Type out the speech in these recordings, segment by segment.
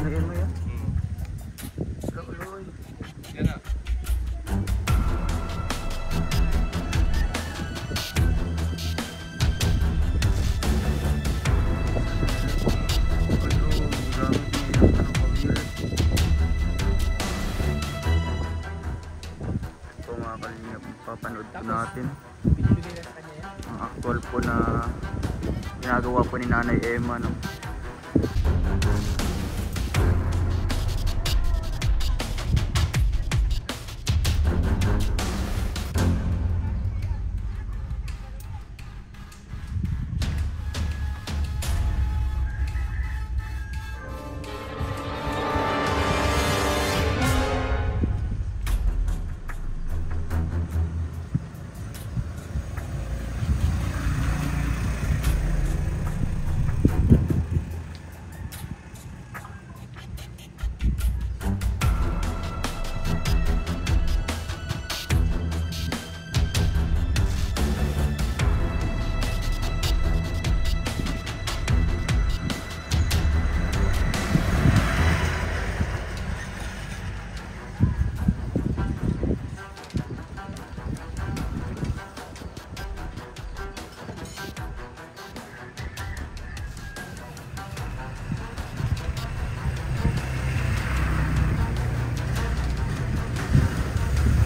Nalagyan mo yan? Loy. Yan na. Ito mga kalingap, papanood po natin ang actual po na ginagawa po ni Nanay Emma, no?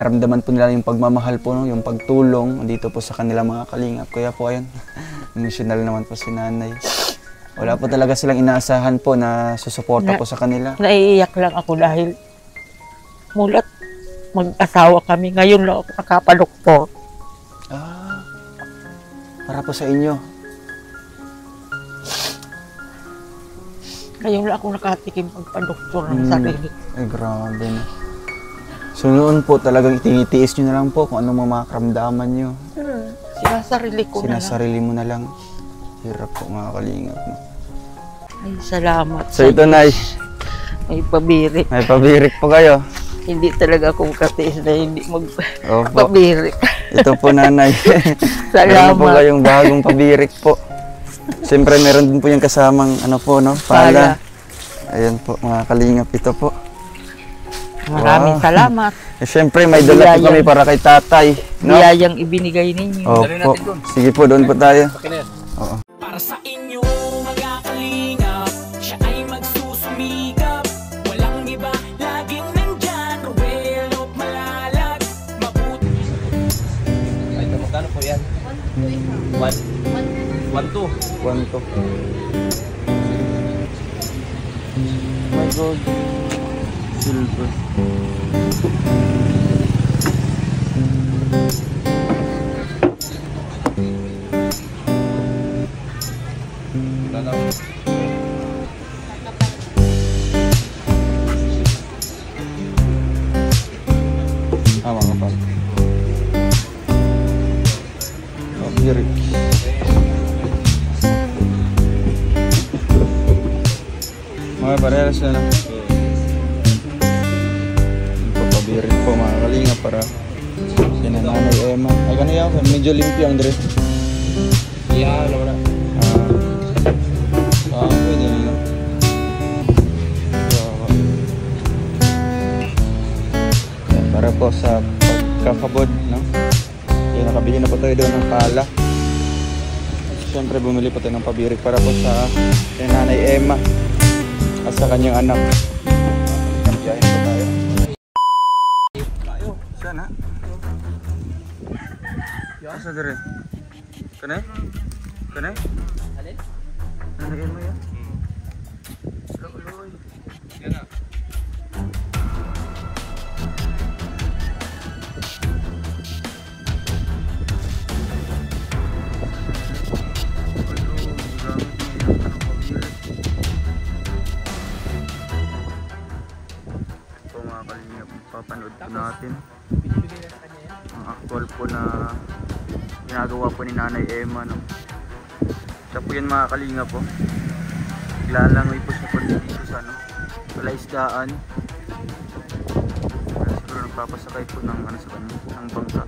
Ramdaman po nila yung pagmamahal po, no? Yung pagtulong dito po sa kanila mga kalingap. Kaya po ayun, emotional naman po si Nanay. Wala po talaga silang inaasahan po na susuporta po sa kanila. Naiiyak lang ako dahil mulat mag-asawa kami. Ngayon lang ako nakapadoktor. Ah, para po sa inyo. Ngayon lang ako nakatikim magpadoktor ng sarili. Ay, grabe na. So noon po talagang itinitiis nyo na lang po kung anong mga karamdaman nyo. Sinasarili ko Sinasarili mo na lang. Hirap po mga kalingap. No? Ay, salamat. So ito, Nay. May pabirik. May pabirik po kayo. Hindi talaga ako katiis na hindi Opo. magpabirik. Ito po, Nanay. Meron Salamat. po kayong bagong pabirik po. Siyempre meron din po yung kasamang ano po, no? Pala. Ayan po mga kalingap, ito po. Maraming salamat. Eh, siyempre may dala po kami para kay tatay, no? Biyayang ibinigay ninyo. Opo. Sige po, doon po tayo. Oo. Para sa inyo mga kalingap, siya ay magsusumikap. Walang iba, laging nandyan. Ruelo, malalag, mabuti. Ay, magkano po yan? 1-2. 1-2. My God. Silver. Mga pal. Pabirik. Mga parehas na lang. Pabirik po mga kalinga para sina Nanay Emma. Ay kanina ako, medyo limpyo ang dress. Yeah, wala. Pwede na lang. Para po sa pagkakabod, no? Kaya nakabili na po tayo doon ng pala. Siyempre bumili po tayo ng pabirik para po sa kay Nanay Emma at sa kanyang anak. Kampiyahin po tayo. Saan ha? Asa dire? Kanay? Kanay? Alin? Nalagyan mo yan? Loy. Yan na. Ito mga kalingap, papanood po natin ang actual po na ginagawa po ni Nanay Emma, no? Siya po yan mga kalingap po. Naglalangoy po siya po dito sa ano, palaisdaan. Siguro nagpapasakay po ng ano sa kanya, ng bangka.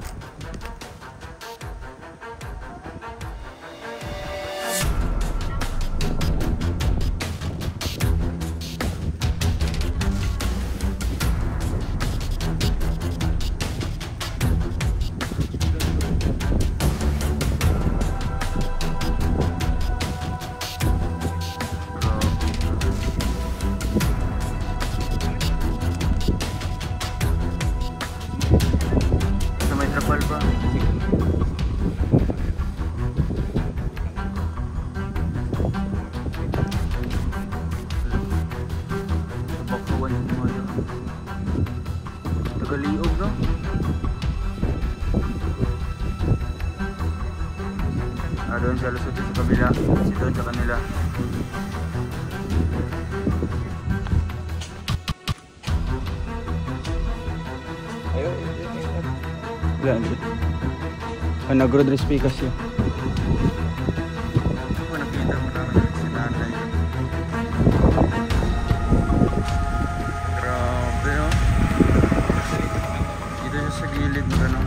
Tagaliog, no? Doon siya lusot sa kabila. Si doon sa kanila. Ayun. Yan. Nag-road speakers siya. Nakita mo naman si nanay. Grabe, oh. Dito siya sa gilid mo ganun.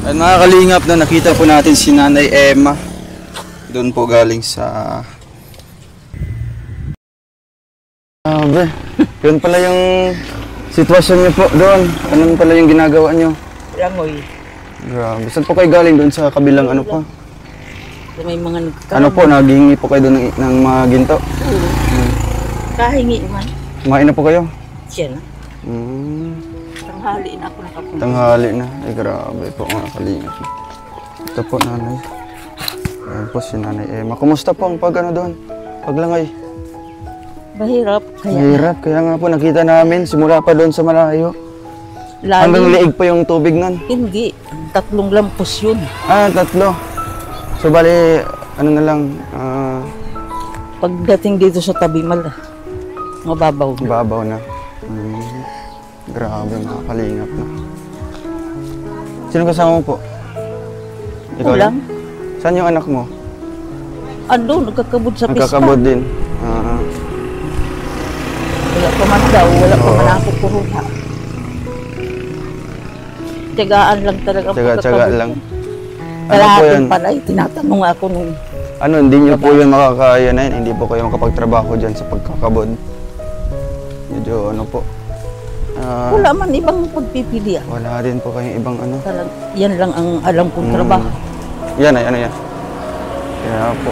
At mga kalingap na nakita po natin si Nanay Emma. Doon po galing sa... Grabe. Yun pala yung sitwasyon niyo po doon. Ano pala yung ginagawa niyo? Langoy. Grabe. Saan po kayo galing doon sa kabilang ano po? May mga Ano po, naghihingi po kayo doon ng mga ginto? kahingi man. Kumain na po kayo? Siya na. Tanghali na ako nakapunta. Tanghali na. Ay grabe po mga kalingap. Ito po nanay. Ayan po si Nanay Emma. Kumusta po ang pag ano doon? Paglangay? Mahirap. Mahirap. Kaya nga po nakita namin simula pa doon sa malayo. Hanggang Lalim. liig pa yung tubig nun. Hindi. 3 lampos yun. 3. So bali, ano na lang, Pagdating dito sa tabi mababaw na. babaw na. Grabe mga kalingap na. Sino kasama mo po? Ikaw Kulang. Saan yung anak mo? Ando, nagkakabod sa pista. Nagkakabod din. Wala pa man daw. Wala pa man ako puhuha. Tiyagaan lang talaga. Tsaga lang. Ano po Kalahating yan? pala, tinatanong ako nung Ano, hindi nyo po yun makakaya na yun. Hindi po kayo makapagtrabaho dyan sa pagkakabod. Medyo ano po. wala man ibang pagpipilian. Wala din po kayong ibang ano. Yan lang ang alam kong trabaho. Yan ay, ano yan. Kaya po.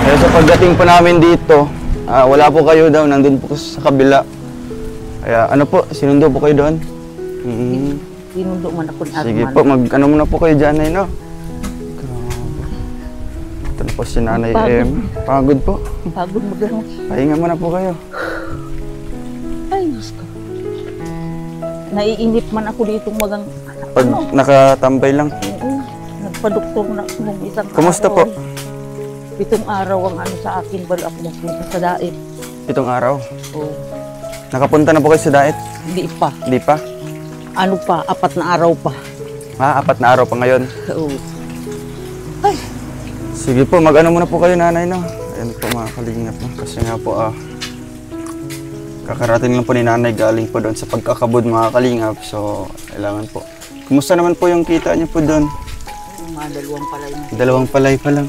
Kaya sa pagdating po namin dito, wala po kayo daw, nandun po sa kabila. Kaya ano po, sinundo po kayo doon. Pinundo man ako ni Sige Arman. po, ano muna po kayo dyan ay no. po si Nanay Pagod. M. Pagod po. Pagod maglangoy. Pahinga muna po kayo. Ay, Diyos ko. Naiinip man ako dito magang... Pag nakatambay lang. Nagpa-doktor na ako nung isang Kumusta araw. po? 7 araw ang ano sa akin, balo ako magpunta sa daet. 7 araw. Oo. Nakapunta na po kayo sa daet? Hindi pa. Hindi pa? Ano pa, 4 na araw pa. 4 na araw pa ngayon. Oo. Sige po, mag-ano muna po kayo, Nanay, no? Ayan po, mga kalingap, no? Kasi nga po, kakarating lang po ni Nanay galing po doon sa pagkakabod, mga kalingap. So, kailangan po. Kumusta naman po yung kita niyo po doon? Mga 2 palay na. 2 palay pa lang.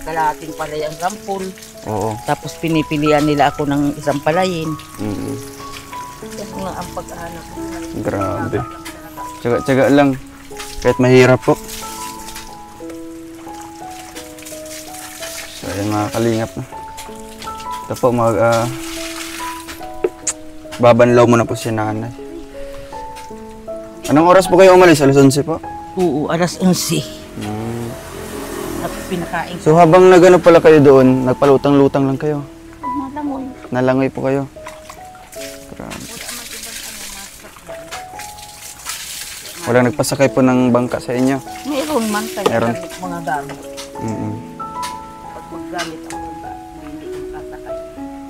Kalahating palay ang rampol. Oo. Tapos pinipilian nila ako ng isang palayin. Mm. Yan nga ang paghahanap ko. Grabe. Tsaga-tsaga lang. Kahit mahirap po. So, ayan mga kalingap na. Ito po, babanlaw mo na po si Nanay. Anong oras po kayo umalis? Alas 11 po? Oo, alas 11. Tapos pinakain So habang nagano pala kayo doon, nagpalutang-lutang lang kayo? Malangoy. Nalangoy po kayo? Grabe. Walang nagpasakay po ng bangka sa inyo? Meron man kayo Meron. mga gamit. Mm-mm. Pag maggamit ako ng gamit, hindi ko kasakay.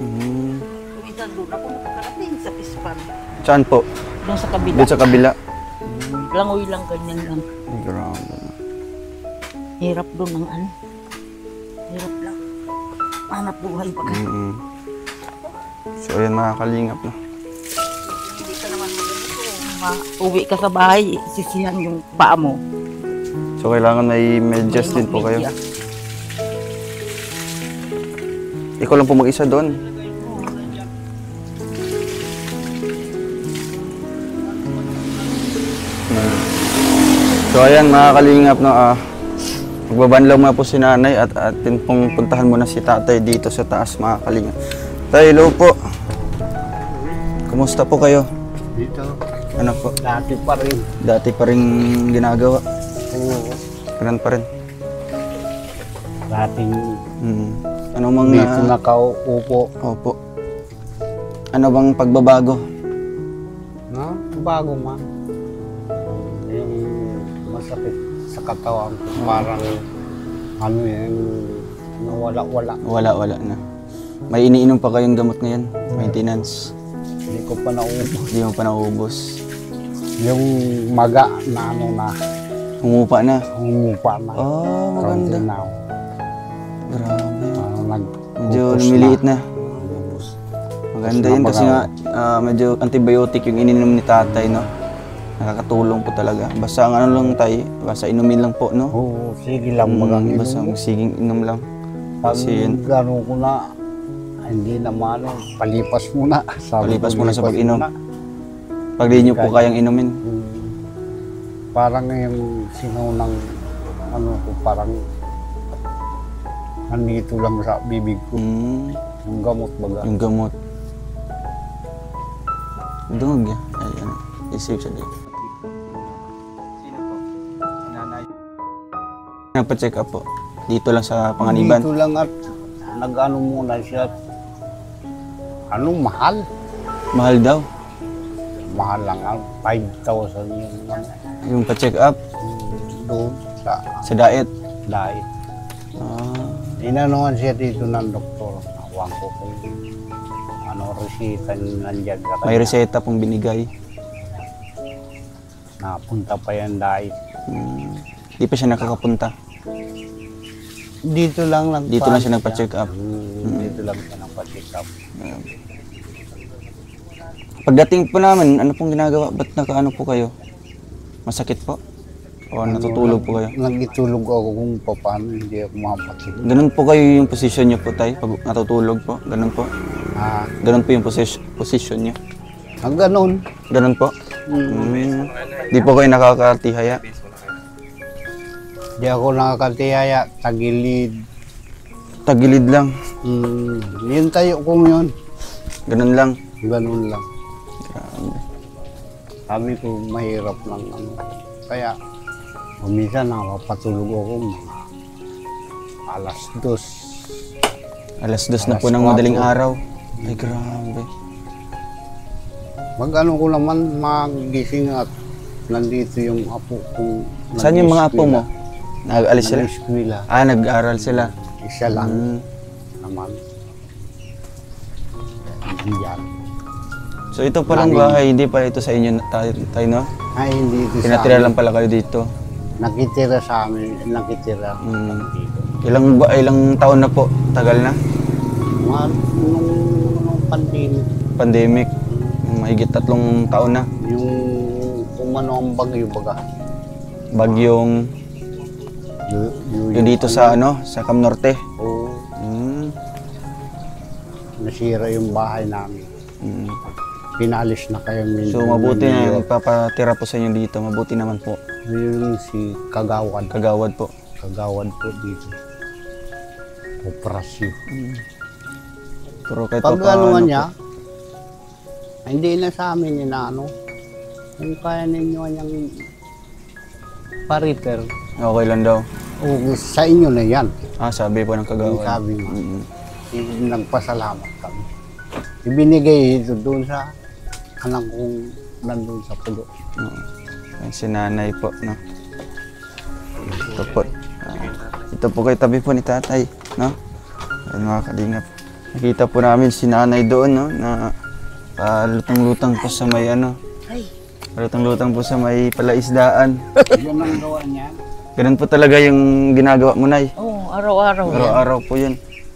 Mm. Kuminsan doon ako nakakarating sa Pispan. Saan po? Doon sa kabila. Doon sa kabila? Langoy lang, ganyan lang. Ay, grabe. Hirap doon ang ano. Hirap lang. Hanap buhay pag Mm-mm. So ayan mga kalingap na. hindi ka naman uwi ka sa bahay, sisihan yung paa mo. So kailangan may medyas din po kayo. Media. Ikaw lang po mag-isa doon. So ayan mga kalingap no, magbabanlaw muna po si Nanay at atin pong puntahan muna si Tatay dito sa taas mga kalingap. Tay, hello po. Kumusta po kayo? Dito, Ano po? dati pa rin. Dati pa rin ginagawa. Oo. Ganun pa rin. Dating Ano mang dito nakaupo. Opo. Ano bang pagbabago? No? Bago man. Masakit sa katawan ko. Parang ano yan, nawala-wala. Wala na. May iniinom pa kayong gamot ngayon? Maintenance? Hindi ko pa naubos. Hindi mo pa naubos. Yung maga na ano na, Humupa na? humupa na. Oh, maganda. Kaunti na ako. Grabe. Medyo Nag-focus lumiliit na. Ubus. Maganda Tapos yun kasi nabaga. nga medyo antibiotic yung ininom ni Tatay, no? Nakakatulong po talaga. Basta ang ano lang tayo, basta inumin lang po, no? Oo, sige lang magang Basta siging inom lang. Pag Kasi yun, gano'n ko na, hindi naman, palipas muna. Sabi Palipas ko, muna sa lipas pag-inom. muna. pag di nyo po kayang inumin. Parang yung sinunang, ano ko, parang nandito lang sa bibig ko. Yung gamot baga. Yung gamot. Dungog ya. Ay, ano. I-save siya dito. Sino po? Nanay. Nagpa-check up po. Dito lang sa Panganiban. Dito lang at nag-ano muna siya. Ano, mahal. Mahal daw. Mahal lang, 5,000 yung ano, Yung pa-check up doon sa sa diet. diet. Inanuhan siya dito ng doktor. Awang ko kayo. Ano, resita nandiyan ka May reseta pong binigay. Napunta pa yan diet. Di pa siya nakakapunta. Dito lang Dito lang siya nagpa-check up. Dito lang siya nagpa-check up. Pagdating po namin, ano pong ginagawa? Ba't nakaano po kayo? Masakit po? O natutulog po kayo? Nagitulog ako kung paano hindi ako mapatulog. Ganun po kayo yung position niyo po, Tay? Pag natutulog po? Ganun po? Ganun po yung position niyo? Ganun. Ganun po? Di po kayo nakakatihaya? Di ako nakakatiyaya, tagilid. Tagilid lang? Yun tayo kung yun. Ganun lang? Ganun lang. Grabe. Sabi ko, mahirap lang ano. Kaya, minsan nakapatulog ako, Alas 2. Alas 2 na po Alas ng 4. madaling araw. Ay, grabe. Mag-ano ko naman, magising at nandito yung apo kong Saan yung mga apo mo? Nag-alis sila? Nag-eskwela. Nag-aaral sila. Isa lang Mm. naman. Diyan. So ito palang bahay, hindi pala ito sa inyo tayo, no? Ay, hindi ito sa Tinatira amin. lang pala kayo dito. Nakitira sa amin, nakitira Mm. dito. Ilang taon na po? Tagal na? Nung pandemic, Pandemic. Mahigit 3 taon na. yung kung ano ang bagyo baga. Bagyong yung dito sa sa Cam Norte. Oo, Mm. nasira yung bahay namin. Mm. Pinalis na kayo min. So mabuti na nagpapatira po sa inyo dito. Mabuti naman po. Yung si Kagawad. Kagawad po. Kagawad po dito. Operasyon. Pero kahit Pag pa ano paano niya, hindi na sa amin inaano. Kung kaya ninyo niyang pa-repair, okay lang daw. o sa inyo na yan. Sabi po ng Yung Kagawad. sabi mo. Mm. Nagpasalamat kami. Ibinigay ito doon sa anak kong nandun sa pulo. Yan si nanay po, no? Ito po. Ito po kay tabi po ni tatay, no? Ayan mga kalingap. Nakita po namin si nanay doon, no? Na lutang-lutang po sa may lutang-lutang po sa may palaisdaan. Yan ang gawa niya. Ganun po talaga yung ginagawa mo, nay. Oo, araw-araw yan. Araw-araw po yun.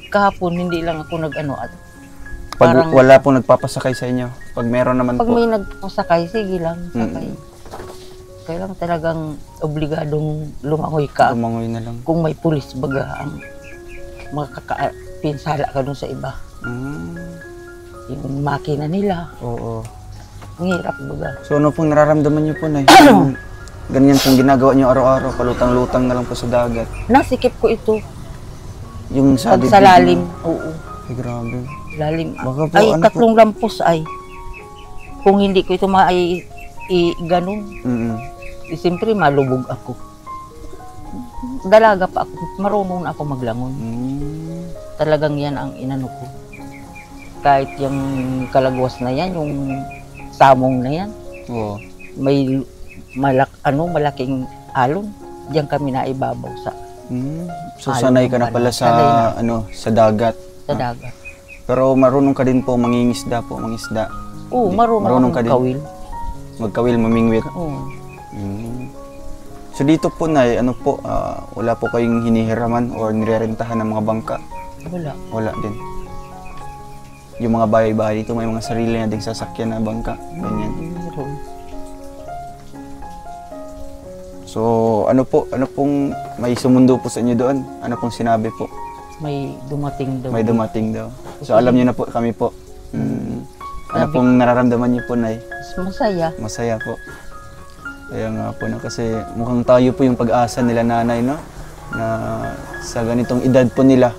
Kahapon, hindi lang ako nag-ano. At Pag Parang- wala pong nagpapasakay sa inyo, pag meron naman pag po. may nagpasakay, sige lang, sakay. Kailang talagang obligadong lumangoy ka. Tumangoy na lang. Kung may pulis baga, ang makakapinsala ka dun sa iba. Yung makina nila, Oo. ang hirap baga. So ano pong nararamdaman niyo po, nay? Ganyan pong ginagawa niyo araw-araw, palutang-lutang na lang po sa dagat. Nasikip ko ito, Yung sa pag sa dibdib lalim. niyo. Oo, Ay, grabe. lalim. Baka po, Ay, ano 3 lampos ay. Kung hindi ko ito ganun, siyempre malubog ako. Dalaga pa ako, marunong na ako maglangon. Talagang yan ang inano ko. Kahit yung kalagwas na yan, yung samong na yan, Oo. may malaking alon. Diyan kami naibabaw sa So sanay ka na pala sa Sanay na. sa dagat. dagat. Pero marunong ka din po mangingisda po, mangisda. Oo, marunong ka akong din. kawil. Magkawil, mamingwit. Oo. So dito po, nay, ano po, wala po kayong hinihiraman or nirerentahan ng mga bangka? Wala. Wala din. Yung mga bahay-bahay dito, may mga sarili na ding sasakyan na bangka. Ganyan. Meron. So ano pong may sumundo po sa inyo doon? Ano pong sinabi po? May dumating daw. May dumating daw. So alam niyo na po kami po. Ano pong nararamdaman niyo po, nay? Masaya. Masaya po. Kaya nga po, no, kasi mukhang tayo po yung pag-asa nila, nanay, no? Na sa ganitong edad po nila,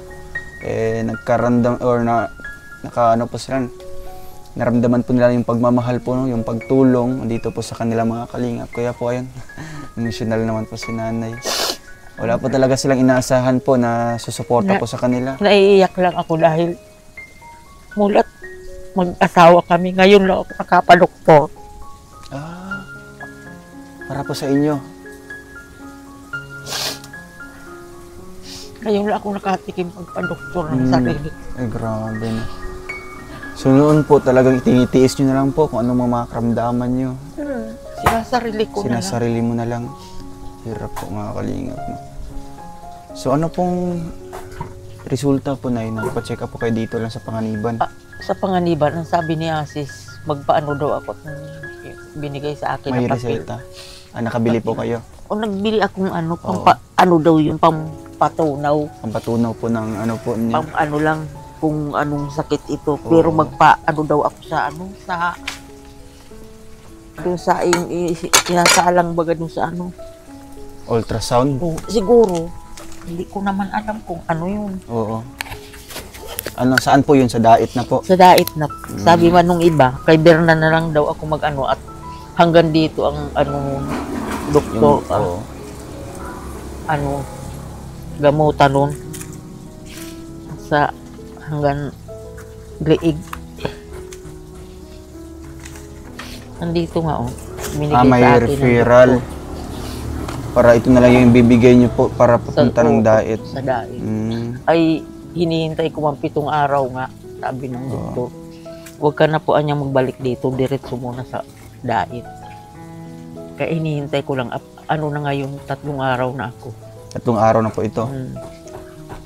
nagkarandam or nakaano po sila, naramdaman po nila yung pagmamahal po, no? Yung pagtulong dito po sa kanila mga kalingap. Kaya po ayun, emotional naman po si nanay. Wala po talaga silang inaasahan po na susuporta po sa kanila. Naiiyak lang ako dahil mulat mag-asawa kami. Ngayon lang ako nakapadoktor. Para po sa inyo. Ngayon lang ako nakatikim magpadoktor ng sarili. Ay, grabe na. So noon po talagang itinitiis nyo na lang po kung anong mga karamdaman nyo. Sinasarili ko na lang. Sinasarili mo na lang. Hirap po mga kalingap. No? So ano pong resulta po, nay? Nagpa-check up po kayo dito lang sa Panganiban. Sa Panganiban, ang sabi ni Asis, magpaano daw ako. Binigay sa akin May na papel. reseta. Nakabili po kayo. O nagbili akong ano, Oo. ano daw yun, pampatunaw. Ang patunaw po ng ano po niya. Pang ano lang, kung anong sakit ito. Pero magpa-ano daw ako sa ano, sa doon sa sinasaalang baga doon sa ano. Ultrasound? Siguro, hindi ko naman alam kung ano yun. Oo. Ano, saan po yun? Sa dait na po? Sa dait na, sabi man nung iba, kay Berna na lang daw ako mag-ano at hanggang dito ang ano, doktor, Oo. ano, gamutan nun. sa hanggang liig. Nandito nga oh. Binigay May sa akin ng referral. doktor Para ito na lang yung bibigay niyo po para papunta ng diet. sa diet. Mm. Ay hinihintay ko man 7 araw nga, sabi ng doktor. Huwag ka na po anyang magbalik dito, diretso muna sa diet. Kaya hinihintay ko lang, ano na nga yung 3 araw na ako. 3 araw na po ito. Hmm.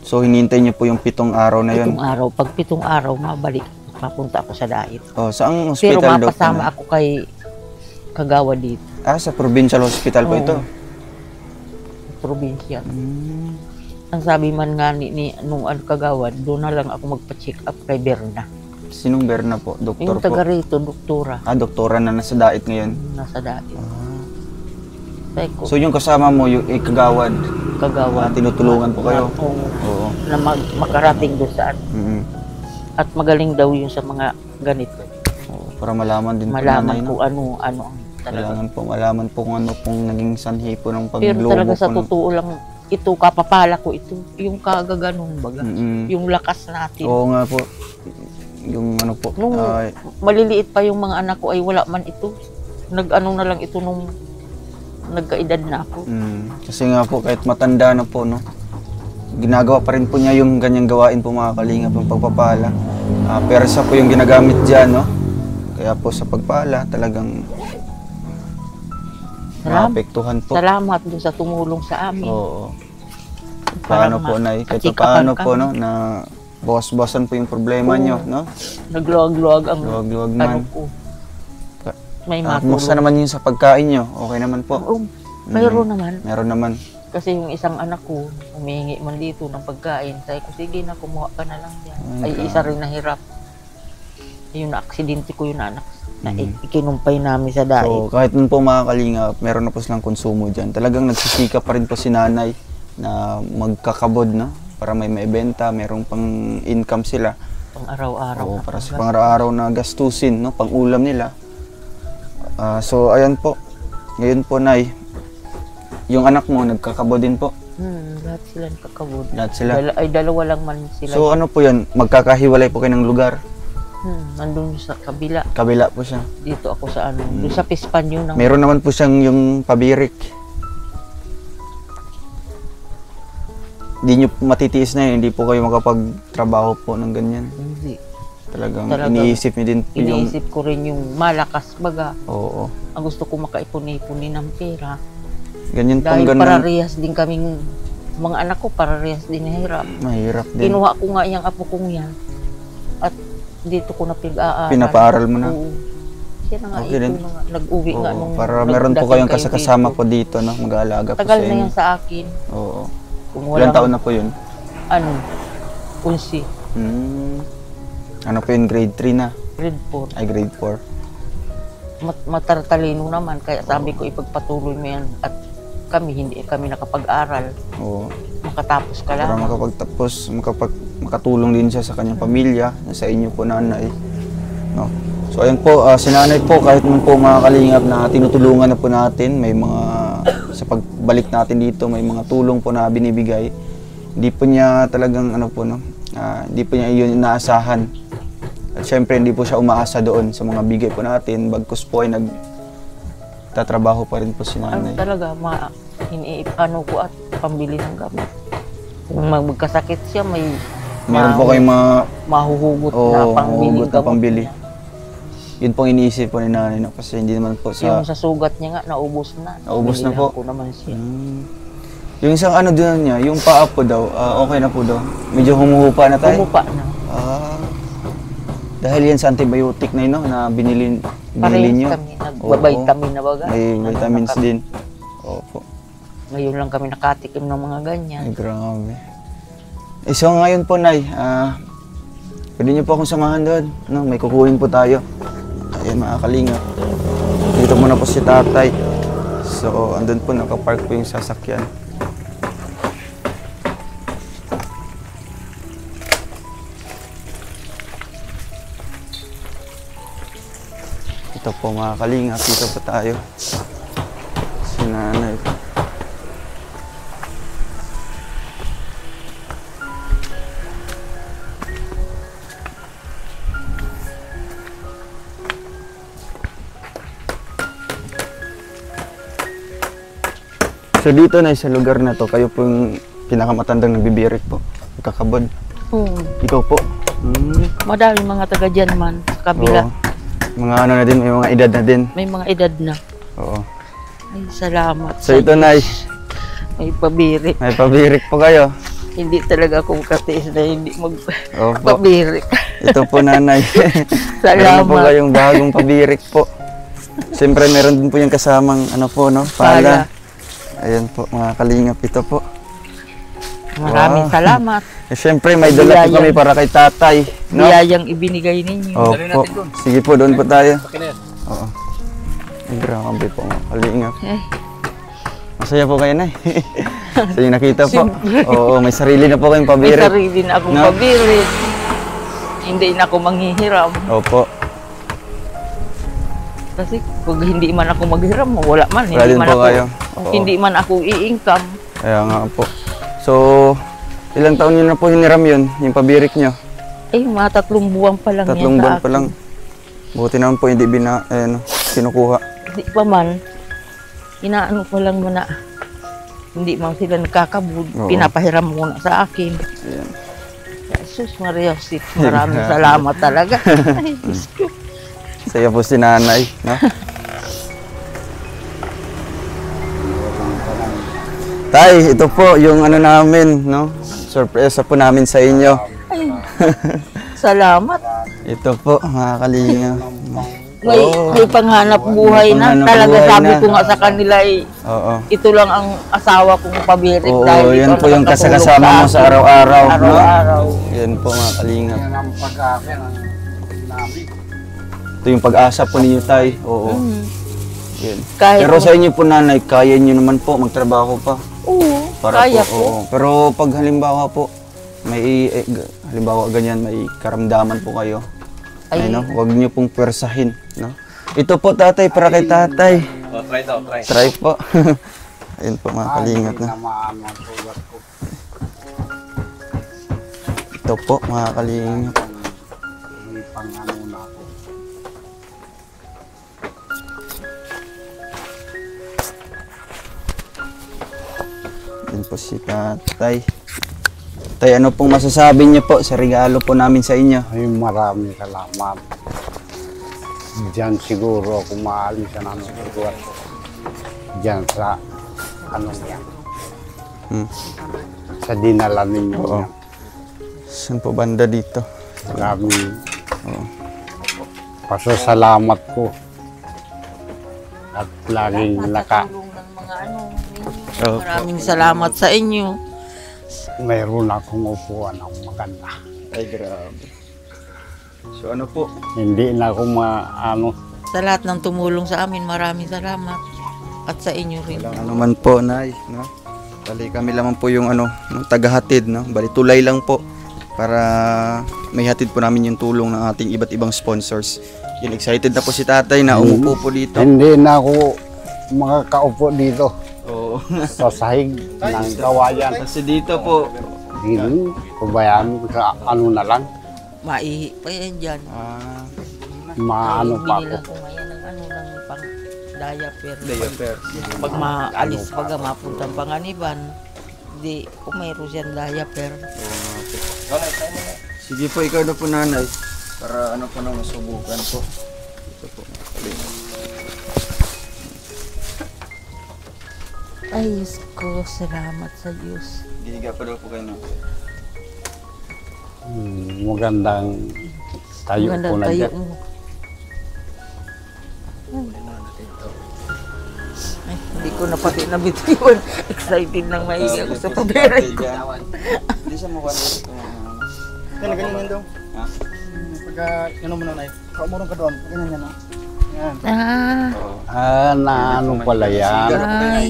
So hinihintay niyo po yung 7 araw na yun. 7 araw, pag 7 araw, mabalik, mapunta ako sa diet. Oh, saang Pero hospital daw po mapasama na? ako kay Kagawa dito, Sa provincial hospital po Oo. ito. probinsya. Mm. Ang sabi man nga ni nung Kagawa, doon na lang ako magpa-check up kay Berna. Sinong Berna po? Doktor Yung po? taga rito, doktora, Doktora na nasa diet ngayon. nasa diet. Sabi ko, So yung kasama mo, yung ikagawad, Kagawa. tinutulungan po kayo? Oo, Oo. na makarating doon saan. Mm. At magaling daw yun sa mga ganito. Oo, para malaman din po Malaman nanay, kung no? ano ang talaga. Kailangan po malaman po kung ano pong naging sanhi po ng Pero paglobo talaga sa po ng- totoo lang, ito, kapapala ko ito. Yung kagaganon baga. Mm-mm. Yung lakas natin. Oo nga po. Yung ano po. Nung maliliit pa yung mga anak ko ay wala man ito. Nag-ano na lang ito nung nagkaedad na ako. Kasi nga po, kahit matanda na po, no? Ginagawa pa rin po niya yung ganyang gawain po mga kalingap, yung pagpapala. Persa po yung ginagamit dyan, no? Kaya po sa pagpala, talagang maapektuhan po. Salamat dun sa tumulong sa amin. Oo. Para Paano po, Nay? Kahit matsikapan paano po, kami. no? Na bawas-bawasan po yung problema Oo. nyo, no? Nagluwag-luwag ang Luwag-luwag ano man. ko. May Kumusta matulong. naman yung sa pagkain nyo? Okay naman po? Oo, mayroon naman. Meron naman. Kasi yung isang anak ko, humihingi man dito ng pagkain. Sabi ko, sige na, kumuha ka na lang yan. Ay, Ay, isa rin nahirap. Yung na-aksidente ko yung anak. Na ikinumpay namin sa daig. So, kahit nun po mga kalingap, meron na po silang konsumo dyan. Talagang nagsisikap pa rin po si nanay na magkakabod, no? Para may maibenta, merong pang income sila. Pang araw-araw. Oo, na para sa panggas- pang-araw na gastusin, no? Pang ulam nila. So, ayan po. Ngayon po, Nay, yung anak mo, nagkakabod din po. Lahat sila nakakabod. Lahat sila. Dalawa lang man sila. So, ano po yan? Magkakahiwalay po kayo ng lugar. Nandun sa kabila. Kabila po siya. Dito ako sa ano. Doon sa Pispan yun. Ang, Meron naman po siyang yung pabirik. Hindi nyo po matitiis na yun. Hindi po kayo makapagtrabaho po ng ganyan. hindi. Talagang Talagang iniisip nyo din po yung... Iniisip ko rin yung malakas baga. Oo. Ang gusto ko makaipon-ipon din ng pera. Ganyan pong Dahil ganun. pararehas din kaming, mga anak ko pararehas din nahirap. Mahirap din. Kinuha ko nga yung apo kong yan. At dito ko na pinag-aaral. Pinapaaral mo na? Oo. Siya na nga Okay din. ito na nga. Nag-uwi nga Oo, nung... para meron po nagdating kayong kayo kasama dito. po dito, no? Mag-aalaga po Tagal sa na inyo. yan sa akin. Oo. Kung Ilan walang, taon na po yun? ano, unsi, Ano po yun? Grade 3 na? grade 4. Ay, grade 4. Matartalino naman, kaya sabi ko ipagpatuloy mo yan at hindi kami nakapag-aral. Oo. Makatapos ka Para lang. makapagtapos, makatulong din siya sa kanyang pamilya, sa inyo po nanay. No? So ayan po, si nanay po, kahit man po mga kalingap na tinutulungan na po natin, may mga, sa pagbalik natin dito, may mga tulong po na binibigay. Hindi po niya talagang, ano po, no? Hindi po niya yun inaasahan. At syempre, hindi po siya umaasa doon sa mga bigay po natin, bagkus po ay nagtatrabaho pa rin po si Ano nanay. talaga, ano ko at pambili ng gamit. Kung magkasakit siya, may Meron po kayong mga mahuhugot na Oo, pambili. hugot na pambili. Yun pong iniisip po ni nanay, no? Kasi hindi naman po Yung sa... sa sugat niya nga, naubos na. Naubos na po? Binilhan ko naman siya. Yung isang ano doon niya, yung paa po daw, okay na po daw. Medyo humuhupa na tayo. Pumupa na. Dahil yan sa antibiotic na yun, no? Na binili Parehas nyo. kami, nagbabitamin na baga. May vitamins Ano na din. Opo. Ngayon lang kami nakatikim ng mga ganyan. Ay, grabe. So ngayon po, Nay, pwede niyo po akong samahan doon. No? May kukunin po tayo. Ayan, mga kalingap. Dito muna po si tatay. So, andun po, nakapark po yung sasakyan. Ito po mga kalingap, dito po tayo. Si nanay po. So dito na sa lugar na to, kayo po yung pinakamatandang nagbibirik po. Kakabod. Ikaw po. Madami mga taga dyan man, sa kabila. Oo. Mga ano na din, may mga edad na din. May mga edad na. Oo. Ay, salamat. So ito, Nay. May pabirik. May pabirik po kayo. Hindi talaga akong katiis na hindi Opo. magpabirik. Ito po, Nanay. Meron po Salamat. kayong bagong pabirik po. Siyempre, meron din po yung kasamang ano po, no? Pala. Ayan po, mga kalingap, ito po. Maraming salamat. Eh, siyempre, may dala po kami para kay tatay. No? Biyayang ibinigay ninyo. Opo. Sige po, doon po tayo. Oo. Ay, grabe po, mga kalingap. Eh, Masaya po kayo, Nay. So, yung nakita po. Oo, may sarili na po kayong may pabirik. sarili na akong No? pabirik. Hindi na ako manghihiram. Opo. Kasi kung hindi man ako maghiram, wala man. Wala din po kayo. Oo. Hindi man ako i-income. Kaya nga po. So, ilang taon nyo na po hiniram yun, yung pabirik nyo? Eh, mga 3 buwan pa lang 3 yan sa buwan akin. pa lang. Buti naman po hindi kinukuha. Hindi pa man. Inaano pa lang muna. Hindi man sila nagkakabud. Oo. Pinapahiram muna sa akin. Ayan. Jesus Maria Josep, maraming salamat talaga. Ay, Diyos ko. Saya po si Nanay, no? Tay, ito po yung ano namin, no? Surpresa po namin sa inyo. Ay, salamat. Ito po, mga kalinga. May panghanap buhay na. panghanap Talaga buhay sabi na. ko nga sa kanila Oo. ito lang ang asawa kong pabirik. Oo, dahil yan ikaw po yung nakatulong kasama mo sa akin. araw-araw, no? Araw-araw. Yan po, mga kalinga. Yan ang pag-asa ng namin. Ito yung pag-asa po ninyo, Tay. Oo. Yan. Kahit Pero sa inyo po, Nanay, kaya nyo naman po magtrabaho pa. Oo, Para kaya po, po. oo. Pero pag halimbawa po, halimbawa ganyan, may karamdaman po kayo. Ay, Ay, no? Huwag niyo pong pwersahin, no? Ito po, tatay, para kay tatay. Try daw, try. Try po. Ayun po, mga kalingat na. Namaan ang sugat ko. Ito po, mga kalingat. May pang-ano na ako. Ayun po si tatay. Tay, ano pong masasabi niyo po sa regalo po namin sa inyo? Ay, maraming salamat. Diyan siguro ako maalis na ng sugat ko. Diyan sa, ano yan, Hmm. sa dinala ninyo. Oo. yan. Saan po banda dito? Maraming pasasalamat ko. At laging tulong ng mga ano. Oo. Maraming salamat sa inyo. mayroon akong upuan ng maganda. Ay, grabe. So ano po? Hindi na ako maano. Sa lahat ng tumulong sa amin, maraming salamat. At sa inyo rin. Walang ano man po, Nay, no? Bali kami lamang po yung ano, yung tagahatid, no? Bali tulay lang po para may hatid po namin yung tulong ng ating iba't ibang sponsors. Yun, excited na po si tatay na umupo po dito. Hindi na ako makakaupo dito Oo. sa sahig ng kawayan. Kasi dito po, Dito, pabayaan sa ano na lang, Maihi pa yan dyan. maano pa ako. Binilang ko ngayon ng ano, ng pang diaper. diaper. Pag maalis pag mapuntang Panganiban, di kung mayroon siyang diaper. Sige po, ikaw na po, nanay. Para ano po na masubukan po. Ito po. Ay, Diyos ko, salamat sa Diyos. Gihiga pa daw po kayo, no? Magandang tayo Magandang po na tayo dyan. mo. Ay, hindi ko na pati nabitiwan. Excited nang maigi ako sa pabiray ko. Hindi siya mukha nito. Yan, ganyan yan daw. Ha? Pagka, ano mo na, Nay? Kaumurong ka doon. Ganyan yan, no? Yan. Ah, Ah, na ano pala yan. ay,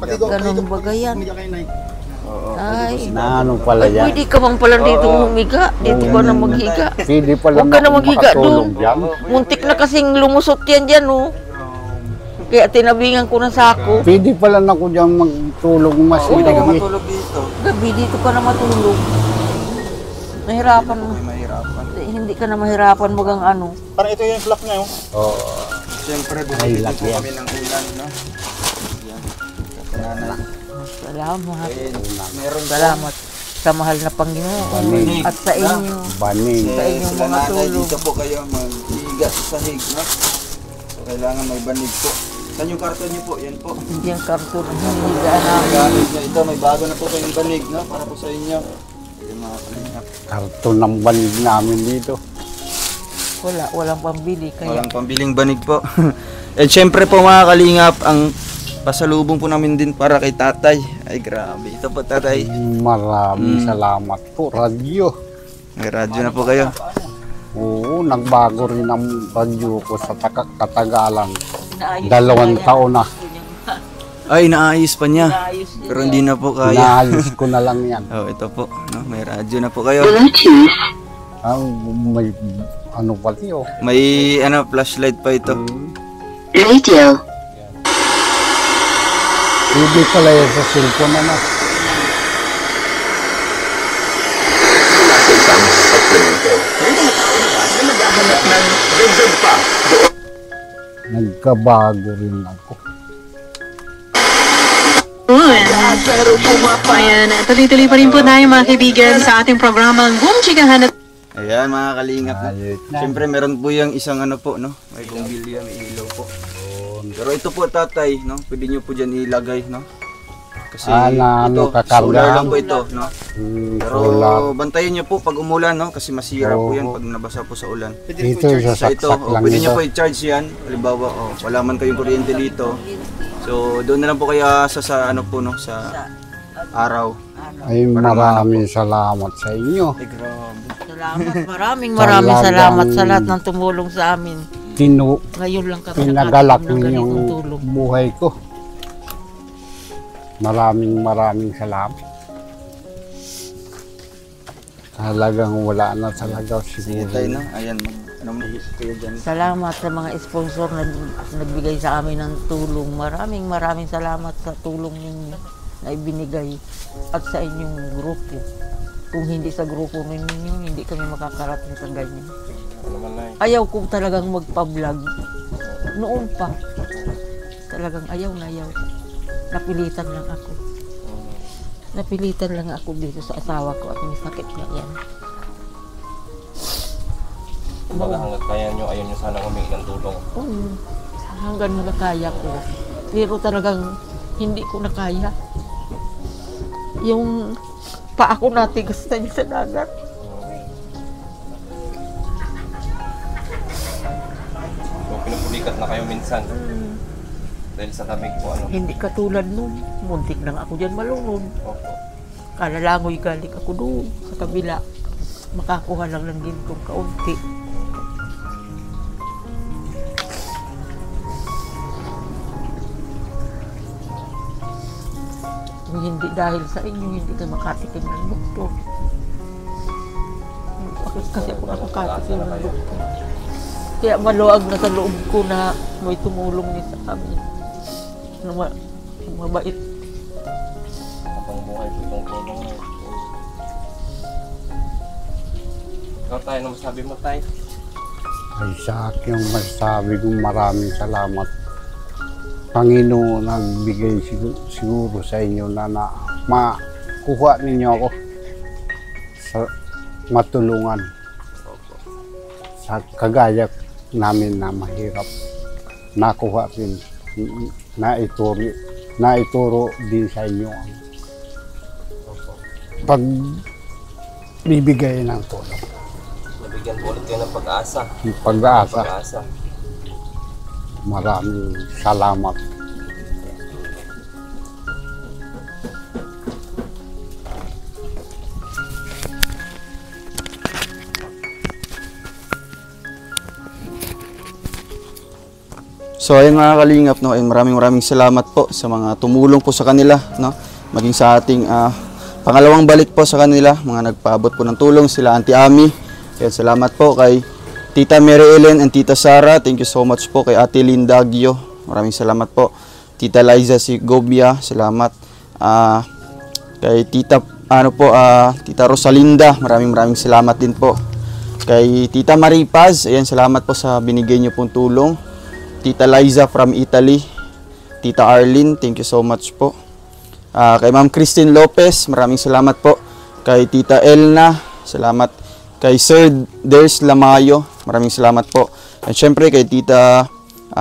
Pati ko, ganun ba yan? Humiga kayo, Nay. Oo. Ay, Na ano pala yan. pwede ka bang pala dito humiga? Dito ka na maghiga. Pwede pala Huwag ka na ako maghiga makatulog doon. dyan. Muntik na kasing lumusot yan dyan, oh. Kaya tinabingan ko ng sako. Pwede pala na ako dyan magtulog Pwede ka masigit. matulog dito. Gabi dito ka na matulog. Mahirapan mo. May mahirapan. Hindi ka na mahirapan magang ano. Parang ito yung flap niya, oh. Oo. Siyempre, Ay, bumili laki po yan. kami ng ulan, no? Yan. nanay. Salamat. Ayun, meron po. Salamat sa mahal na Panginoon Banig. at sa inyo. Baning. Sa inyong Sila mga nanay, tulong. dito po kayo mag-iiga sa sahig, no? So, kailangan may banig po. Saan yung karton niyo po? Yan po. Hindi ang karton ang hinihigaan namin. Gamit niya ito, may bago na po kayong banig, no? Para po sa inyo. Ayun mga kalingap. Karton ng banig namin dito. Walang pambili. Kaya Walang pambiling banig po. And syempre po mga kalingap, ang pasalubong po namin din para kay tatay. Ay grabe, ito po tatay. Maraming salamat po, radyo. May radyo na po kayo. Oo, nagbago rin ang radyo ko sa katagalan. inaayos 2 taon na. Ay, naayos pa niya. Inaayos niya. Pero hindi na po kaya. Inaalis ko na lang yan. Oh, ito po, no? May radyo na po kayo. May ano pati oh. May ano, flashlight pa ito. Radio. Hindi pala yan sa cellphone na. Nagkabago rin ako. Ayan, tuloy-tuloy pa rin po tayo mga kaibigan sa ating programang Boom Chikahan at Ayan mga kalingap. Ayos na. Siyempre meron po yung isang ano po, no? May bumbilya, may ilaw po. Pero ito po tatay, no? Pwede nyo po dyan ilagay, no? Kasi ano, kakargahan. solar lang po ito, no? Pero Solar. bantayan nyo po pag umulan, no? Kasi masira po yan Oo. pag nabasa po sa ulan. Dito sa Sa ito, saksak lang pwede nyo ito. po i-charge yan. Halimbawa, wala man kayong kuryente dito. So, doon na lang po kayo sa ano po, no? Sa araw. Ay maraming salamat sa inyo. Ay, grabe. Salamat. Maraming salamat sa lahat ng tumulong sa amin. Ngayon lang kami Pinagalak nakakaroon ng ganitong ninyong tulong. buhay ko. Maraming salamat. Talagang wala na talaga Sige siguro. tayo, no? Ayan, ano mo kayo dyan. Salamat sa mga sponsor na nagbigay sa amin ng tulong. Maraming salamat sa tulong ninyo na ibinigay at sa inyong grupo. Kung hindi sa grupo ninyo, hindi kami makakarating sa ganyan. Ayaw ko talagang magpa-vlog. Noon pa. Talagang ayaw na ayaw. Napilitan lang ako. Napilitan lang ako dito sa asawa ko at may sakit na yan. Kumbaga hanggat kaya nyo, ayaw nyo sana humingi ng tulong. Hanggang nakakaya ko. Pero talagang hindi ko nakaya. Yung pa ako natigas na niya sa dagat. So pinupulikat na kayo minsan. Dahil sa lamig po ano. Hindi katulad nun. Muntik lang ako dyan malunod. Opo. Kalalangoy galing ako doon sa kabila. Makakuha lang ng gintong kaunti. Kung hindi dahil sa inyo, hindi kayo makatikim ng doktor. Bakit kasi ako nakakatikim ng doktor? Kaya maluwag na sa loob ko na may tumulong niya sa amin. Na mabait. Habang buhay po itong tulong na ito. Ikaw tayo, ano masabi mo tayo? Ay sa akin ang masasabi kong maraming salamat. Panginoon nagbigay siguro sa inyo na makuha ninyo ako sa matulungan sa kagaya namin na mahirap. Nakuha rin, naituro din sa inyo ang pagbibigay ng tulong. Nabigyan po ulit kayo ng pag-asa. Pag-asa. Pag-asa. Maraming salamat. So ayun mga kalingap, no, ayun, maraming salamat po sa mga tumulong po sa kanila, no, maging sa ating pangalawang balik po sa kanila, mga nagpaabot po ng tulong, sila Auntie Ami. Ayun, salamat po kay Tita Mary Ellen and Tita Sara. Thank you so much po kay Ate Linda Gio. Maraming salamat po. Tita Liza Sigobia, salamat. Kay Tita Tita Rosalinda, maraming salamat din po. Kay Tita Maripaz, ayan, salamat po sa binigay niyo pong tulong. Tita Liza from Italy. Tita Arlene, thank you so much po. Kay Ma'am Christine Lopez, maraming salamat po. Kay Tita Elna, salamat. Kay Sir Ders Lamayo, maraming salamat po. At syempre kay Tita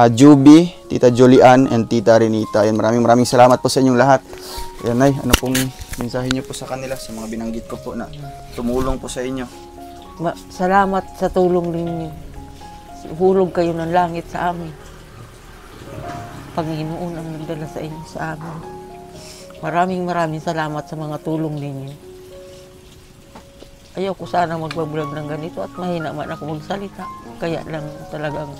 Juby, Tita Julian, and Tita Renita. Yan, maraming salamat po sa inyong lahat. Yan, Nay, ano pong mensahe niyo po sa kanila, sa mga binanggit ko po na tumulong po sa inyo? Salamat sa tulong ninyo. Hulog kayo ng langit sa amin. Panginoon ang nagdala sa inyo sa amin. Maraming salamat sa mga tulong ninyo. Ayaw ko sana magbablog ng ganito at mahina man ako magsalita. Kaya lang talagang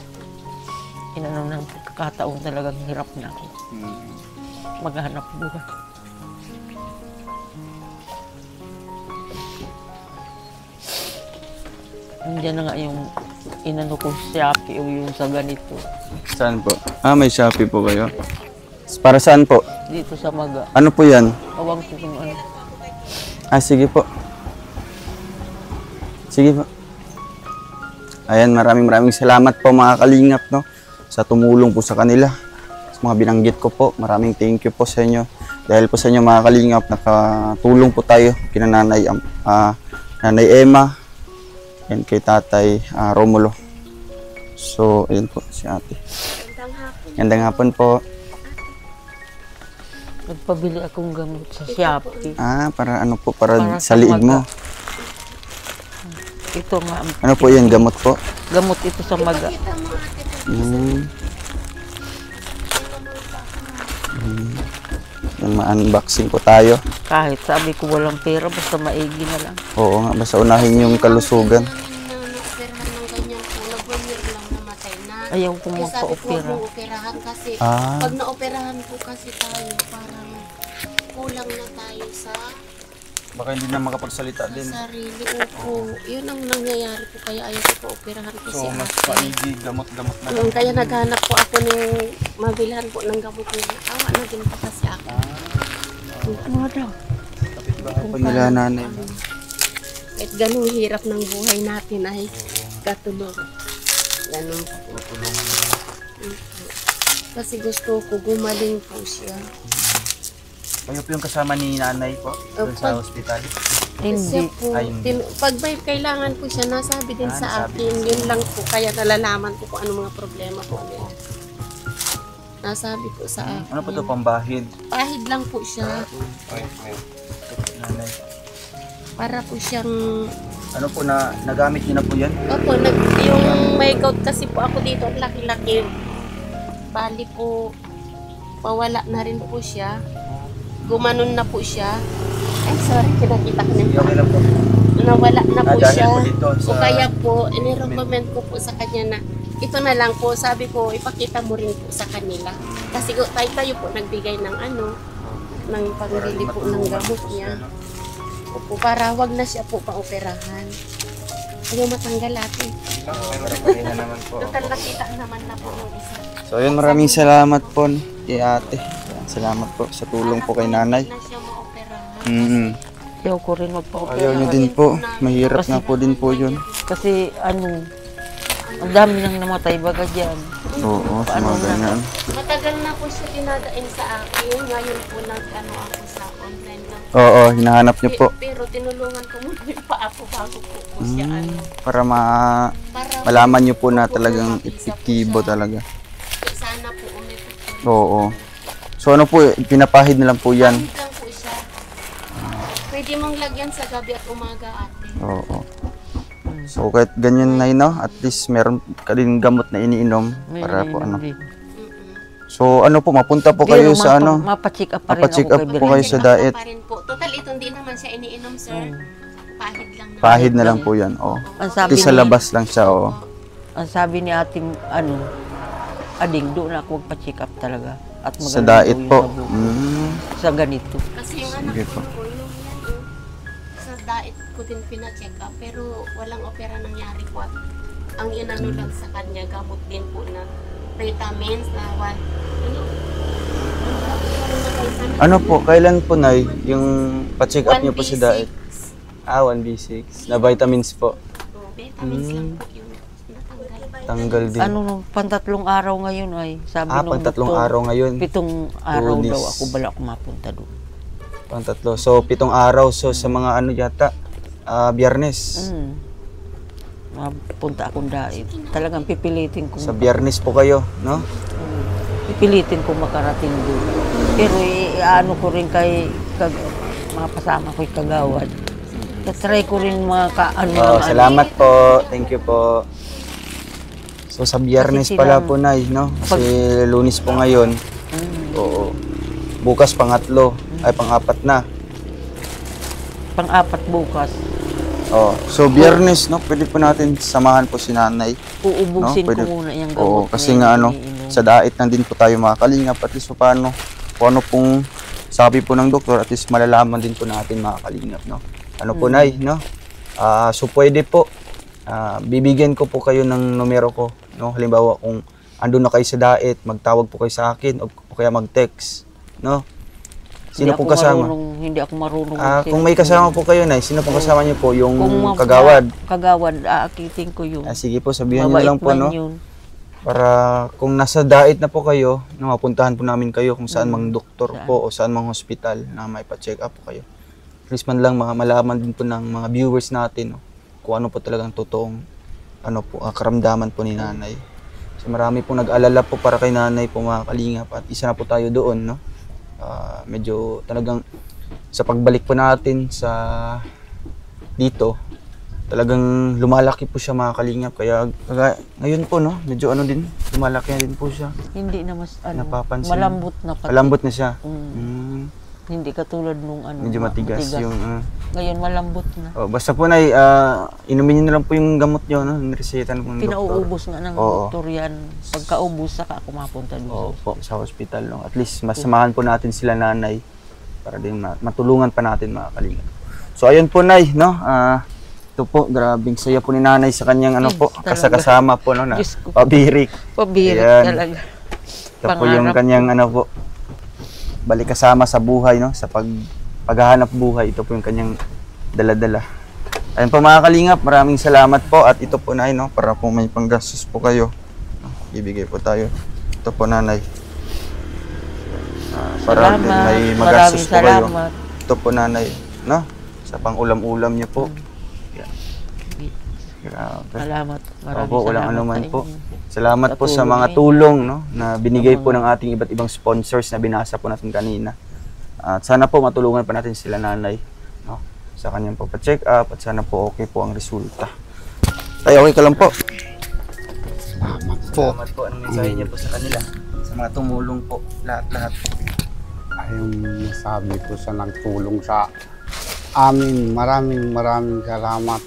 inano ng pagkakataon talagang hirap na ako. Maghanap buhay. Nandiyan na nga yung inano ko Shopee o yung sa ganito. Saan po? May Shopee po kayo? Para saan po? Dito sa Maga. Ano po yan? Awang ko kung ano. Sige po. Sige po. Ayan, maraming salamat po mga kalingap, no? Sa tumulong po sa kanila. Sa mga binanggit ko po, maraming thank you po sa inyo. Dahil po sa inyo mga kalingap, nakatulong po tayo kina Nanay Emma and kay Tatay Romulo. So, ayun po si ate. Gandang hapon po. Nagpabili akong gamot sa Shopee. Para ano po? Para sa sa liig mo. Ito nga. Ano po yan? Gamot po? Gamot ito sa Maga. Ma-unboxing po tayo. Kahit sabi ko walang pera, basta maigi na lang. Oo nga, basta unahin yung kalusugan. Ayaw ko magpa-opera. Operahan kasi Ah. pag na-operahan po kasi tayo, parang kulang na tayo sa Baka hindi na makapagsalita din. sarili. Opo, yun ang nangyayari po, kaya ayaw ko pa-operahan ko si mas ate. paigi, gamot-gamot na lang. Kaya naghanap po ako ng mabilhan po ng gamot niya. Awa na din po kasi ako. Ano daw? Bahay po nila nanay. Kahit ganun hirap ng buhay natin ay katulong. Ganun po. Kasi gusto ko gumaling po siya. Kayo po yung kasama ni nanay po doon sa hospital? Siya Hindi. po, pag may kailangan po siya, nasabi din sa akin, yun lang po, kaya nalalaman ko kung ano mga problema po nila. Nasabi po sa akin. Ano po ito, pambahid? Pahid lang po siya, Nanay. para po siyang, Ano po na nagamit niyo na po yan? opo, yung may gout kasi po ako dito, ang laki-laki. Bali po, pawala na rin po siya. Gumanon na po siya. Ay, sorry, kinakita ko niya. Okay lang po. Nawala na po Dahil siya. po dito O sa... kaya po, inirecommend ko po sa kanya na ito na lang po, sabi ko, ipakita mo rin po sa kanila. Kasi tayo po nagbigay ng ng pangbili po ng gamot niya. Opo, para wag na siya po pa-operahan. Ayaw matanggal natin. naman po. Total nakita naman na po yung isa. So ayun, maraming salamat po kay ate. Salamat po sa tulong po kay nanay. Na siya ma-operahan. Ayaw ko rin magpa-opera. Ayaw niyo din po. Mahirap nga po din po yun. Kasi ang dami nang namatay baga dyan. Oo, sa mga ganyan. Matagal na po siya dinadain sa akin. Ngayon po ako sa online lang. Oo, hinahanap niyo po. Pero tinulungan ko muna yung paa ko bago po siya Para para malaman niyo po na talagang epektibo talaga. sana po umipit po. Oo. So ano po, pinapahid na lang po yan. Pahid lang po siya. Pwede mong lagyan sa gabi at umaga ate. Oo. So kahit ganyan na yun, no? At least meron ka din gamot na iniinom para po ano. So ano po, mapunta po kayo sa ano? Mapacheck up pa rin Mapacheck ako up kay po kayo Bernie. sa diet. Pa rin po. Total ito hindi naman siya iniinom sir. Pahid lang naman. Pahid na lang po yan. Oo. Ang At sabi least sa ni, labas lang siya, oo. ang sabi ni ating ading doon ako magpa-check up talaga. At Sa maganda diet daw po. yung labo. Sa ganito. Kasi yung anak Sige ko po. po, yung sa diet ko din pina-check up pero walang opera nangyari po. At ang inano lang sa kanya, gamot din po na vitamins na Ano po, kailan po na yung pa-check up niyo po sa 1B6. diet? 1B6. Na vitamins po. Vitamins lang po yung natanggal. Tanggal din. Ano, pantatlong araw ngayon ay sabi nung Pantatlong doktor, araw ngayon. 7 araw daw days. ako bala ako mapunta doon. Pang 3. So 7 araw. So sa mga ano yata, Biyernes. Mapunta akong dait. Talagang pipilitin ko. Sa Biyernes po kayo, no? Pipilitin ko makarating doon. Pero ano ko rin kay mga kasama ko'y kagawad. Try ko rin mga Salamat po. Thank you po. So sa Biyernes pala po, Nay, no? Kasi Lunes po ngayon. Oo. Bukas pang-3 ay pang-4 na. Pang-4 bukas. Oh, so Biyernes, no, pwede po natin samahan po si Nanay. Uubugsin no? ko muna yung gamot. Oo, kasi nga ano, sa dait na din po tayo mga kalingap. At least paano, kung ano pong sabi po ng doktor, at least malalaman din po natin mga kalingap, no? Ano po, Nay, no? So pwede po, bibigyan ko po kayo ng numero ko, no? Halimbawa kung andun na kayo sa dait, magtawag po kayo sa akin o kaya mag-text, no? Sino pong kasama? Hindi ako marunong. Kung may kasama po kayo, Nay, sino pong kasama niyo po? Yung kagawad? Kagawad, aakitin ko yun. Sige po, sabihan niyo lang po, no? Yun. Para kung nasa dait na po kayo, no, mapuntahan po namin kayo kung saan mang doktor po o saan mang hospital na may pa-check up po kayo. At least man lang malaman din po ng mga viewers natin, no, kung ano po talagang totoong ano po, karamdaman po ni Nanay. Kasi marami po nag-alala po para kay Nanay po mga kalingap at isa na po tayo doon, no? Medyo talagang sa pagbalik po natin sa dito, talagang lumalaki po siya mga kalingap. Kaya ngayon po, no, medyo ano din, lumalaki na din po siya. Hindi na mas napapansin. malambot na pati. Malambot na siya. Hindi katulad nung medyo matigas. Yung ngayon malambot na. Basta po, Nay, inumin niyo na lang po yung gamot niyo, no, niresetan po ng doktor. Pinauubos nga ng doktor yan. Pagkaubos saka ako mapunta doon. Po, sa hospital, no. At least masamahan po natin sila Nanay para din matulungan pa natin mga kalingap. So ayun po, Nay, no. Ito po, grabing saya po ni Nanay sa kanyang ano po, kasama po, no, na pabirik. Pabirik talaga. Ito po yung kanyang ano po, balik kasama sa buhay, no, sa paghahanap buhay. Ito po yung kanyang dala-dala. Ayun po mga kalingap, maraming salamat po. At ito po, Nay, no, para po may panggastos po kayo, no, ibigay po tayo. Ito po, Nanay, para din may magastos po kayo. Ito po, Nanay, no, sa pang-ulam-ulam niyo po. Grabe. Salamat. Maraming walang salamat anuman sa po. inyo. Salamat po sa mga tulong, no, na binigay po ng ating iba't ibang sponsors na binasa po natin kanina. At sana po matulungan pa natin sila Nanay, no, sa kanyang pagpa-check up at sana po okay po ang resulta. Tay, okay ka lang po? Salamat po. Salamat po. Anong mensahe niyo po sa kanila? Sa mga tumulong po, lahat-lahat. Yung nasabi ko sa nagtulong sa amin, maraming salamat.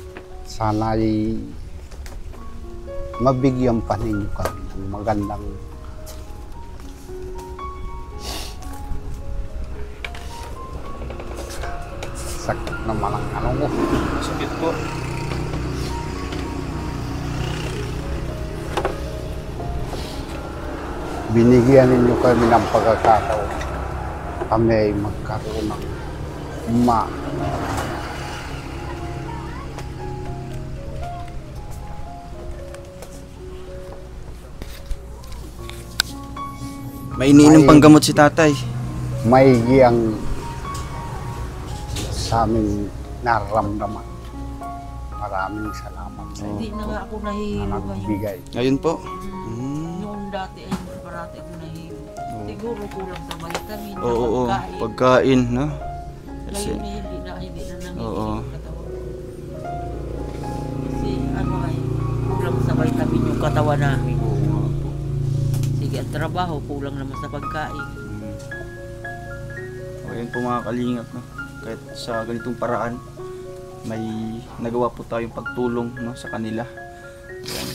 Sana ay mabigyan pa ninyo kami ng magandang sakit naman ang ano ko. Sakit po. Binigyan ninyo kami ng pagkakataon. Kami ay magkaroon ng May iniinom pang gamot si Tatay. maigi ang sa aming nararamdaman. Maraming salamat sa Hindi inyo na nga ako nahihilo na ngayon. nagbigay. Ngayon po. Yung dati ay parati ako nahihilo. Siguro kulang sa vitamin, sa Oo, pagkain. pagkain, no? Kasi, Ngayon eh, hindi na nanginginig Oo. yung katawan. Kasi ano ay, kulang sa vitamin yung katawan namin. Sige, ang trabaho, kulang naman sa pagkain. ayun po mga kalingap, no? Kahit sa ganitong paraan, may nagawa po tayong pagtulong, no, sa kanila. Ayan.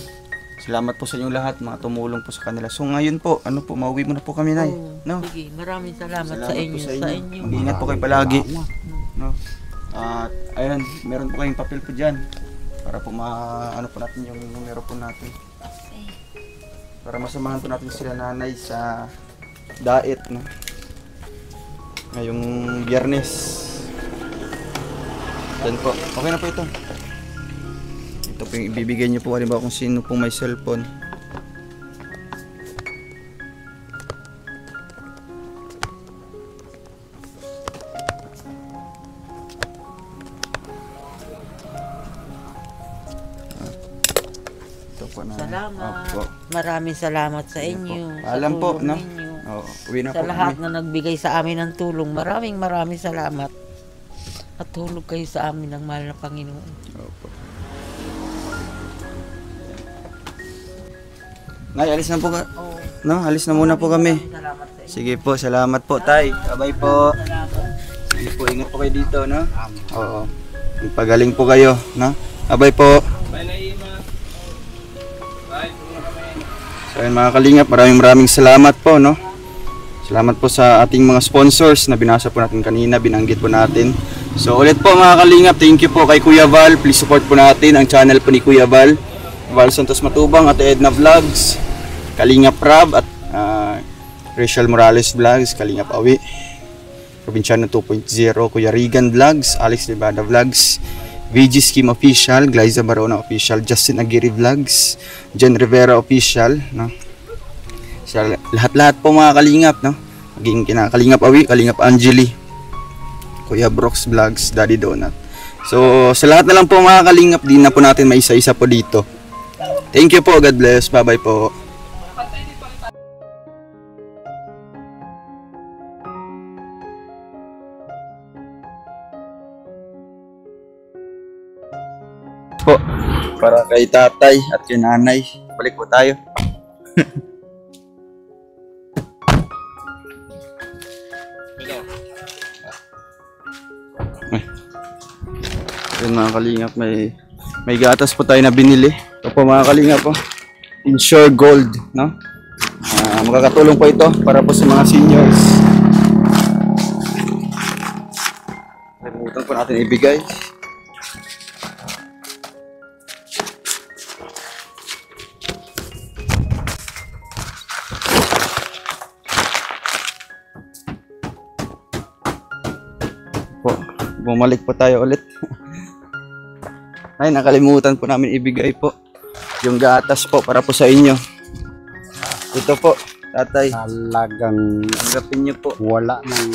Salamat po sa inyong lahat, mga tumulong po sa kanila. So ngayon po, ano po, mauwi muna po kami, Nay. Oo, No? sige, maraming salamat Salamat sa po inyo. Sa inyo. Mag-ingat po kayo palagi. Salamat. No? At ayan, meron po kayong papel po dyan para po ano po natin yung numero po natin. Para masamahan po natin sila Nanay sa diet, no? Ngayong Biyernes. Yan po. Okay na po ito. Ito po yung ibibigay niyo po halimbawa kung sino po may cellphone. po na. Salamat. Opo. Maraming salamat sa inyo. sa Alam po, tulong no? ninyo. Oo, uwi na Sa po lahat kami. na nagbigay sa amin ng tulong, maraming salamat. At tulog kayo sa amin ng mahal na Panginoon. Opo. Nay, alis na po ka. No, alis na muna po kami. Salamat sa inyo. Sige po, salamat po, Tay. Bye po. Sige po, ingat po kayo dito, no? Oo. Pagaling po kayo, no? Bye po. Bye na Ima. Bye. So ayun mga kalingap, maraming salamat po, no? Salamat po sa ating mga sponsors na binasa po natin kanina, binanggit po natin. So ulit po mga kalingap, thank you po kay Kuya Val. Please support po natin ang channel po ni Kuya Val. Val Santos Matubang, Ate Edna Vlogs, Kalingap Rab at Rachel Morales Vlogs, Kalingap Awi, Provinciano 2.0, Kuya Regan Vlogs, Alex Libada Vlogs, VG Scheme Official, Glyza Barona Official, Justin Aguirre Vlogs, Jen Rivera Official, no? Sa lahat-lahat po mga kalingap, no? Maging kina Kalingap Awi, Kalingap Angeli, Kuya Brooks Vlogs, Daddy Donut. So sa lahat na lang po mga kalingap, di na po natin may isa-isa po dito. Thank you po, God bless, bye-bye po. Po para kay tatay at kay nanay. Balik po tayo. Ayun mga kalingap, may gatas po tayo na binili. Ito po mga kalingap po. Insure Gold, no? Makakatulong po ito para po sa mga seniors. Kalimutan po natin ibigay. Bumalik po tayo ulit. Ay, nakalimutan po namin ibigay po yung gatas po para po sa inyo. Ito po, tatay. Talagang Tanggapin niyo po. wala ng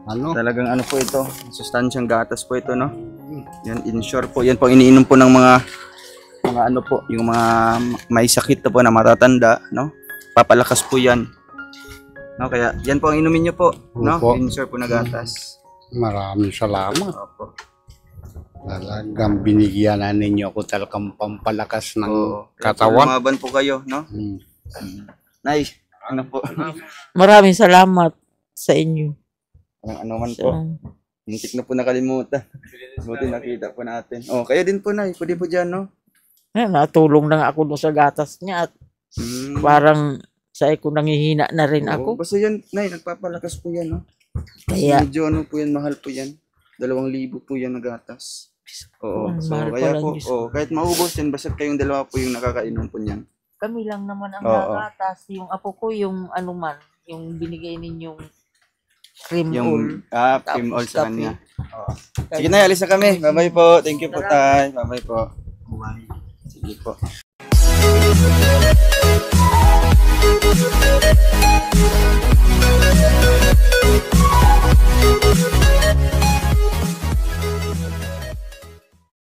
ano. Talagang ano po ito, sustansyang gatas po ito, no? Yan, insure po. Yan po iniinom po ng mga ano po, yung mga may sakit na po na matatanda, no? Papalakas po yan. No, kaya yan po ang inumin niyo po, no? Opo. Insure po na gatas. Maraming salamat. Opo. Talagang binigyan na ninyo ako talagang pampalakas ng Oo. katawan. Lumaban po kayo, no? Hmm. Nay, ano po? Maraming salamat sa inyo. Anong ano man po. Muntik na po nakalimutan. Buti nakita po natin. Oh, kaya din po, Nay. Pwede po dyan, no? Natulong na nga ako doon sa gatas niya at parang sa ko nangihina na rin ako. Basta yan, Nay, nagpapalakas po yan, no? Kaya Medyo ano po yan, mahal po yan. 2,000 po yan na gatas. Oo. Ang So, mahal kaya pala, po, Diyos. kahit maubos yan, basta kayong dalawa po yung nakakainom po niyan. kami lang naman ang Oo. nagatas. Yung apo ko, yung ano man, yung binigay ninyong cream oil. Yung, cream oil sa Tapos kanya. Oo. Sige na, alis na kami. Bye-bye po. Thank you po, Tay. Bye-bye po. Bye. Sige po.